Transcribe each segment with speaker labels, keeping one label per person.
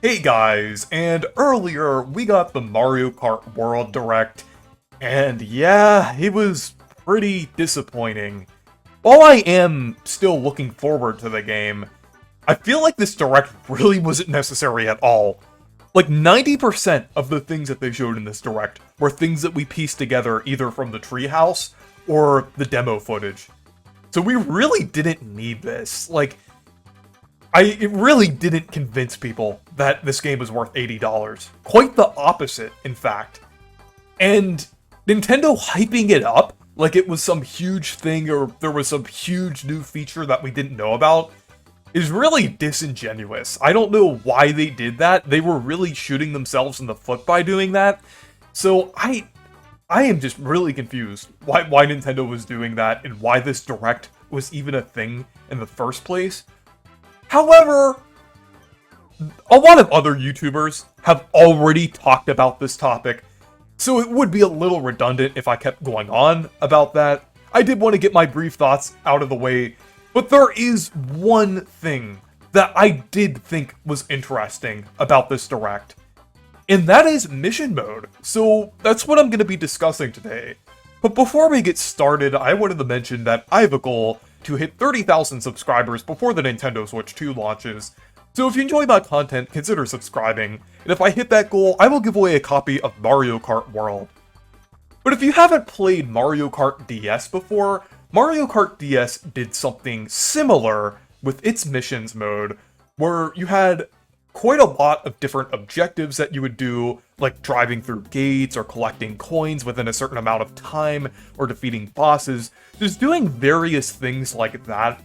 Speaker 1: Hey guys, and earlier we got the Mario Kart World Direct, and yeah, it was pretty disappointing. While I am still looking forward to the game, I feel like this Direct really wasn't necessary at all. Like 90% of the things that they showed in this Direct were things that we pieced together either from the treehouse or the demo footage. So we really didn't need this. It really didn't convince people that this game was worth $80. Quite the opposite, in fact. And Nintendo hyping it up like it was some huge thing or there was some huge new feature that we didn't know about is really disingenuous. I don't know why they did that. They were really shooting themselves in the foot by doing that. So I am just really confused why Nintendo was doing that and why this Direct was even a thing in the first place. However, a lot of other YouTubers have already talked about this topic, so it would be a little redundant if I kept going on about that. I did want to get my brief thoughts out of the way, but there is one thing that I did think was interesting about this Direct, and that is mission mode. So that's what I'm going to be discussing today. But before we get started, I wanted to mention that I have a goal to hit 30,000 subscribers before the Nintendo Switch 2 launches. So if you enjoy my content, consider subscribing, and if I hit that goal, I will give away a copy of Mario Kart World. But if you haven't played Mario Kart DS before, Mario Kart DS did something similar with its missions mode, where you had quite a lot of different objectives that you would do, like driving through gates or collecting coins within a certain amount of time or defeating bosses, just doing various things like that.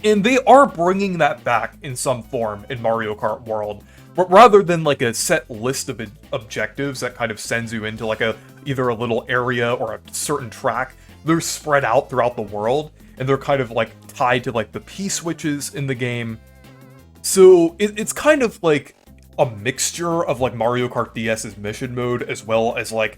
Speaker 1: And they are bringing that back in some form in Mario Kart World, but rather than like a set list of objectives that kind of sends you into like either a little area or a certain track, they're spread out throughout the world, and they're kind of like tied to like the P-switches in the game. So it's kind of like a mixture of like Mario Kart DS's mission mode as well as like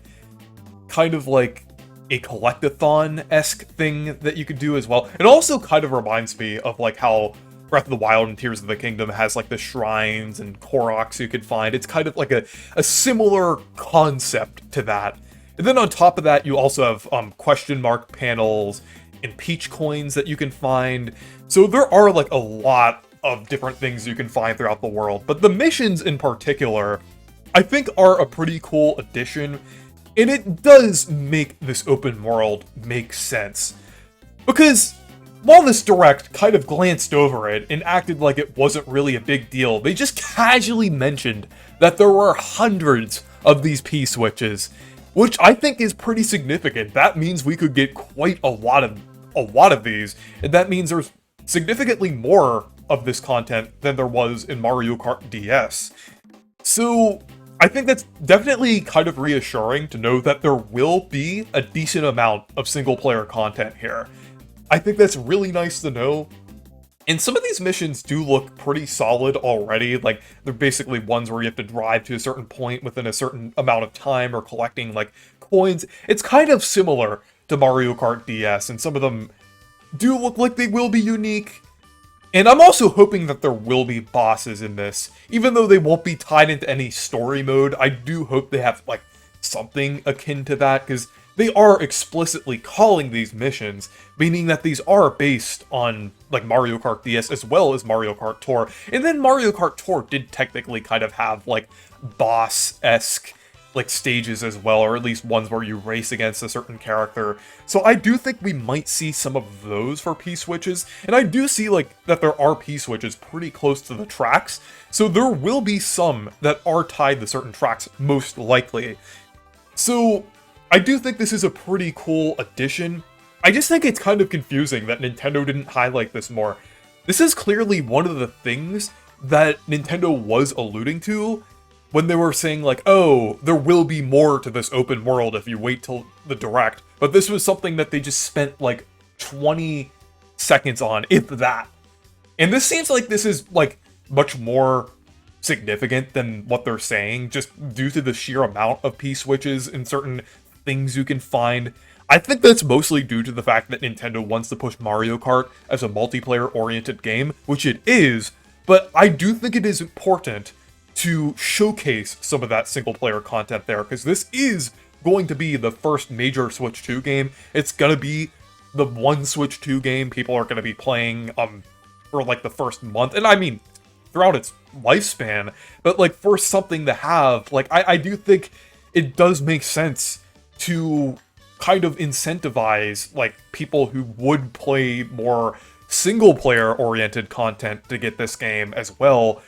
Speaker 1: kind of like a collectathon-esque thing that you could do as well. It also kind of reminds me of like how Breath of the Wild and Tears of the Kingdom has like the shrines and Koroks you could find. It's kind of like a similar concept to that. And then on top of that, you also have question mark panels and peach coins that you can find. So there are like a lot of different things you can find throughout the world, but the missions in particular, I think are a pretty cool addition, and it does make this open world make sense. Because while this Direct kind of glanced over it and acted like it wasn't really a big deal, they just casually mentioned that there were hundreds of these P-switches, which I think is pretty significant. That means we could get quite a lot of these, and that means there's significantly more of this content than there was in Mario Kart DS. So I think that's definitely kind of reassuring to know that there will be a decent amount of single-player content here. I think that's really nice to know. And some of these missions do look pretty solid already. Like, they're basically ones where you have to drive to a certain point within a certain amount of time or collecting, like, coins. It's kind of similar to Mario Kart DS, and some of them do look like they will be unique. And I'm also hoping that there will be bosses in this. Even though they won't be tied into any story mode, I do hope they have, like, something akin to that, because they are explicitly calling these missions, meaning that these are based on, like, Mario Kart DS as well as Mario Kart Tour. And then Mario Kart Tour did technically kind of have, like, boss-esque, like, stages as well, or at least ones where you race against a certain character. So I do think we might see some of those for P-switches, and I do see, like, that there are P-switches pretty close to the tracks, so there will be some that are tied to certain tracks, most likely. So I do think this is a pretty cool addition. I just think it's kind of confusing that Nintendo didn't highlight this more. This is clearly one of the things that Nintendo was alluding to when they were saying, like, oh, there will be more to this open world if you wait till the Direct. But this was something that they just spent, like, 20 seconds on, if that. And this seems like this is, like, much more significant than what they're saying, just due to the sheer amount of P-switches and certain things you can find. I think that's mostly due to the fact that Nintendo wants to push Mario Kart as a multiplayer-oriented game, which it is, but I do think it is important to showcase some of that single-player content there, because this is going to be the first major Switch 2 game. It's gonna be the one Switch 2 game people are gonna be playing for like the first month, and I mean throughout its lifespan, but like for something to have, like I do think it does make sense to kind of incentivize like people who would play more single player oriented content to get this game as well.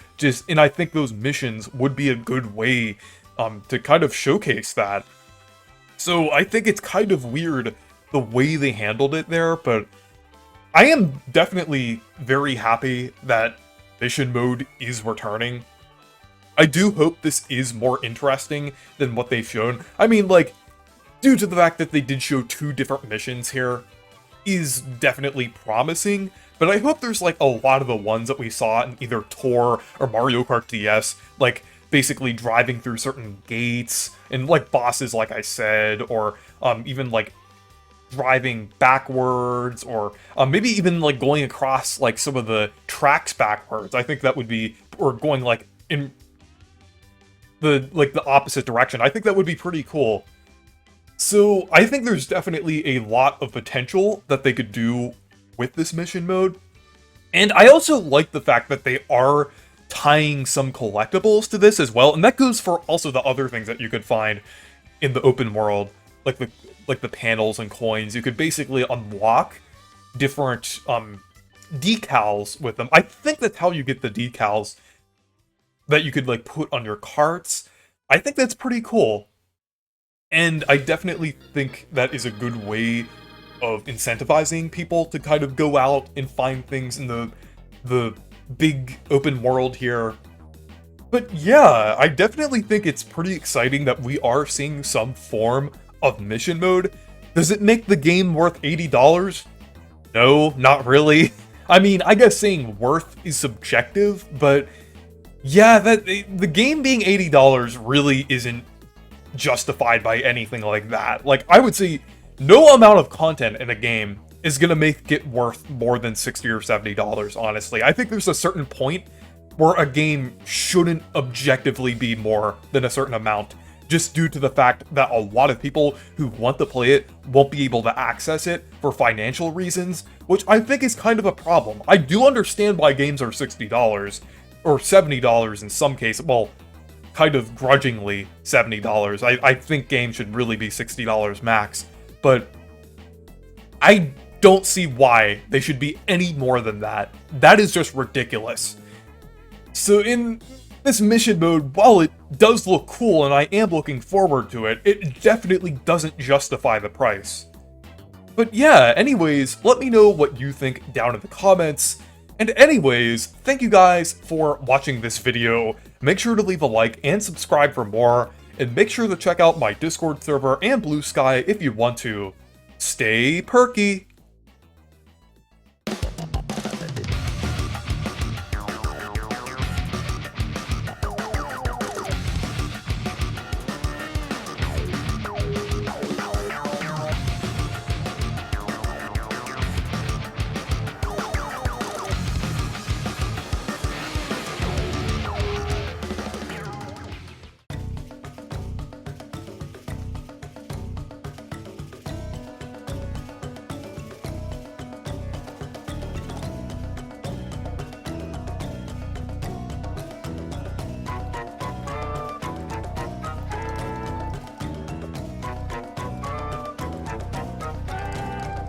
Speaker 1: And I think those missions would be a good way to kind of showcase that. So I think it's kind of weird the way they handled it there, but I am definitely very happy that mission mode is returning. I do hope this is more interesting than what they've shown. I mean, like, due to the fact that they did show 2 different missions here is definitely promising, but I hope there's like a lot of the ones that we saw in either Tour or Mario Kart DS, like basically driving through certain gates and like bosses, like I said, or even like driving backwards, or maybe even like going across like some of the tracks backwards. I think that would be, or going like in the opposite direction. I think that would be pretty cool. So I think there's definitely a lot of potential that they could do with this mission mode. And I also like the fact that they are tying some collectibles to this as well, and that goes for also the other things that you could find in the open world, like the panels and coins. You could basically unlock different decals with them. I think that's how you get the decals that you could like put on your carts. I think that's pretty cool. And I definitely think that is a good way of incentivizing people to kind of go out and find things in the big open world here. But yeah, I definitely think it's pretty exciting that we are seeing some form of mission mode. Does it make the game worth $80? No, not really. I mean, I guess saying worth is subjective, but yeah, that the game being $80 really isn't justified by anything like that. Like, I would say no amount of content in a game is gonna make it worth more than $60 or $70, honestly. I think there's a certain point where a game shouldn't objectively be more than a certain amount, just due to the fact that a lot of people who want to play it won't be able to access it for financial reasons, which I think is kind of a problem. I do understand why games are $60, or $70 in some cases, well, kind of grudgingly $70. I think games should really be $60 max, but I don't see why they should be any more than that. That is just ridiculous. So in this mission mode, while it does look cool and I am looking forward to it, it definitely doesn't justify the price. But yeah, anyways, let me know what you think down in the comments. And anyways, thank you guys for watching this video. Make sure to leave a like and subscribe for more, and make sure to check out my Discord server and Blue Sky if you want to. Stay perky!